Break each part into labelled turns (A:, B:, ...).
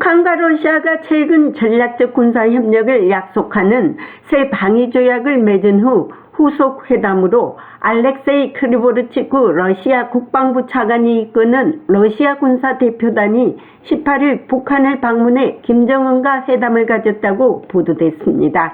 A: 북한과 러시아가 최근 전략적 군사협력을 약속하는 새 방위조약을 맺은 후 후속 회담으로 알렉세이 크리보르치크 러시아 국방부 차관이 이끄는 러시아 군사대표단이 18일 북한을 방문해 김정은과 회담을 가졌다고 보도됐습니다.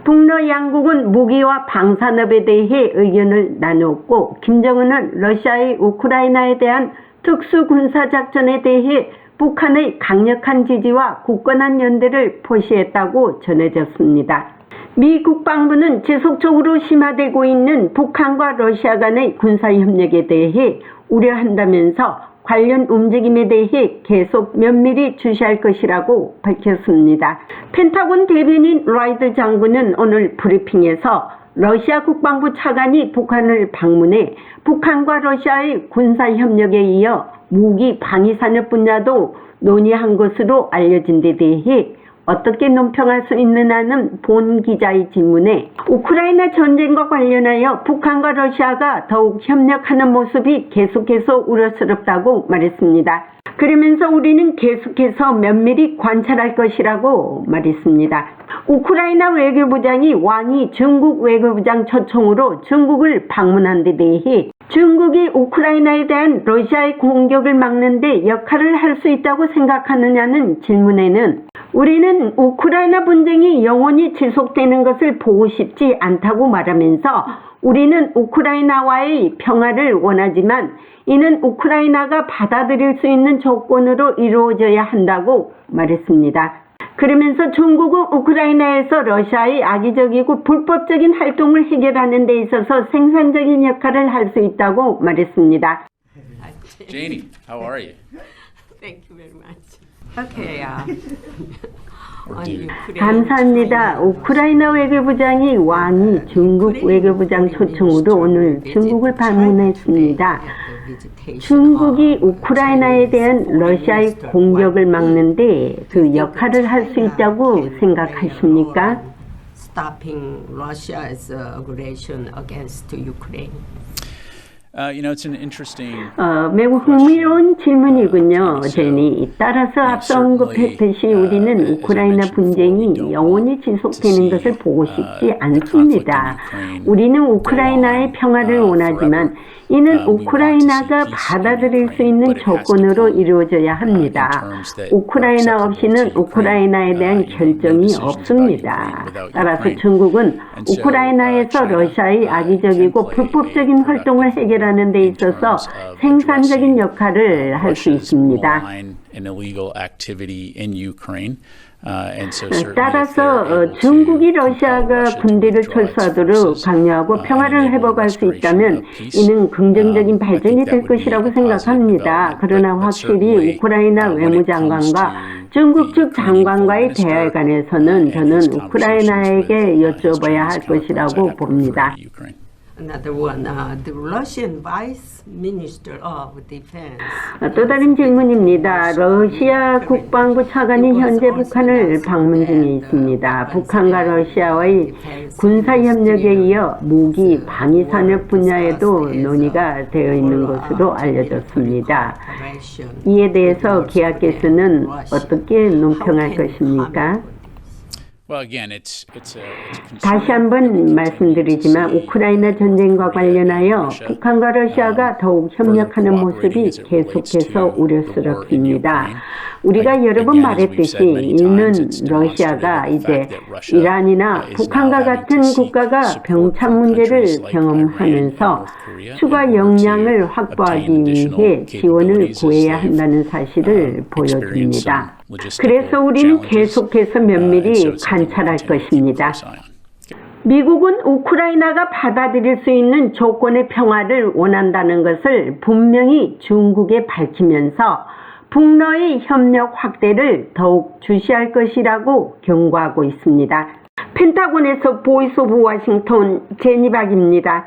A: 북러 양국은 무기와 방산업에 대해 의견을 나누었고, 김정은은 러시아의 우크라이나에 대한 특수군사작전에 대해 북한의 강력한 지지와 굳건한 연대를 표시했다고 전해졌습니다. 미 국방부는 지속적으로 심화되고 있는 북한과 러시아 간의 군사협력에 대해 우려한다면서 관련 움직임에 대해 계속 면밀히 주시할 것이라고 밝혔습니다. 펜타곤 대변인 라이드 장군은 오늘 브리핑에서 러시아 국방부 차관이 북한을 방문해 북한과 러시아의 군사협력에 이어 무기 방위산업 분야도 논의한 것으로 알려진 데 대해 어떻게 논평할 수 있느냐는 본 기자의 질문에 우크라이나 전쟁과 관련하여 북한과 러시아가 더욱 협력하는 모습이 계속해서 우려스럽다고 말했습니다. 그러면서 우리는 계속해서 면밀히 관찰할 것이라고 말했습니다. 우크라이나 외교부장이 왕이 중국 외교부장 초청으로 중국을 방문한 데 대해 중국이 우크라이나에 대한 러시아의 공격을 막는 데 역할을 할 수 있다고 생각하느냐는 질문에는 우리는 우크라이나 분쟁이 영원히 지속되는 것을 보고 싶지 않다고 말하면서 우리는 우크라이나와의 평화를 원하지만 이는 우크라이나가 받아들일 수 있는 조건으로 이루어져야 한다고 말했습니다. 그러면서 중국은 우크라이나에서 러시아의 악의적이고 불법적인 활동을 해결하는 데 있어서 생산적인 역할을 할 수 있다고 말했습니다.
B: Janie, how are you?
C: Thank you very much. Okay,
A: 감사합니다. 우크라이나 외교부장이 왕이 중국 외교부장 초청으로 오늘 중국을 방문했습니다. 중국이 우크라이나에 대한 러시아의 공격을 막는데 그 역할을 할 수 있다고 생각하십니까?
C: Stopping Russia's aggression against Ukraine.
B: It's an interesting.
A: 매우 흥미로운 질문이군요, 제니. 따라서 앞서 언급했듯이 우리는 우크라이나 분쟁이 영원히 지속되는 것을 보고 싶지 않습니다. 우리는 우크라이나의 평화를 원하지만 이는 우크라이나가 받아들일 수 있는 조건으로 이루어져야 합니다. 우크라이나 없이는 우크라이나에 대한 결정이 없습니다. 따라서 중국은 우크라이나에서 러시아의 악의적이고 불법적인 활동을 해결하는 데 있어서 생산적인 역할을 할 수 있습니다. 따라서 중국이 러시아가 군대를 철수하도록 강요하고 평화를 회복할 수 있다면 이는 긍정적인 발전이 될 것이라고 생각합니다. 그러나 확실히 우크라이나 외무장관과 중국 측 장관과의 대화에 관해서는 저는 우크라이나에게 여쭤봐야 할 것이라고 봅니다.
C: Another one, the Russian Vice Minister of Defense.
A: 또 다른 질문입니다. 러시아 국방부 차관이 현재 북한을 방문 중에 있습니다. 북한과 러시아의 군사협력에 이어 무기 방위산업 분야에도 논의가 되어 있는 것으로 알려졌습니다. 이에 대해서 기아께서는 어떻게 논평할 것입니까? 다시 한번 말씀드리지만 우크라이나 전쟁과 관련하여 북한과 러시아가 더욱 협력하는 모습이 계속해서 우려스럽습니다. 우리가 여러 번 말했듯이 이는 러시아가 이제 이란이나 북한과 같은 국가가 병참 문제를 경험하면서 추가 역량을 확보하기 위해 지원을 구해야 한다는 사실을 보여줍니다. 그래서 우리는 계속해서 면밀히 관찰할 것입니다. 미국은 우크라이나가 받아들일 수 있는 조건의 평화를 원한다는 것을 분명히 중국에 밝히면서 북러의 협력 확대를 더욱 주시할 것이라고 경고하고 있습니다. 펜타곤에서 보이스 오브 워싱턴 제니 박입니다.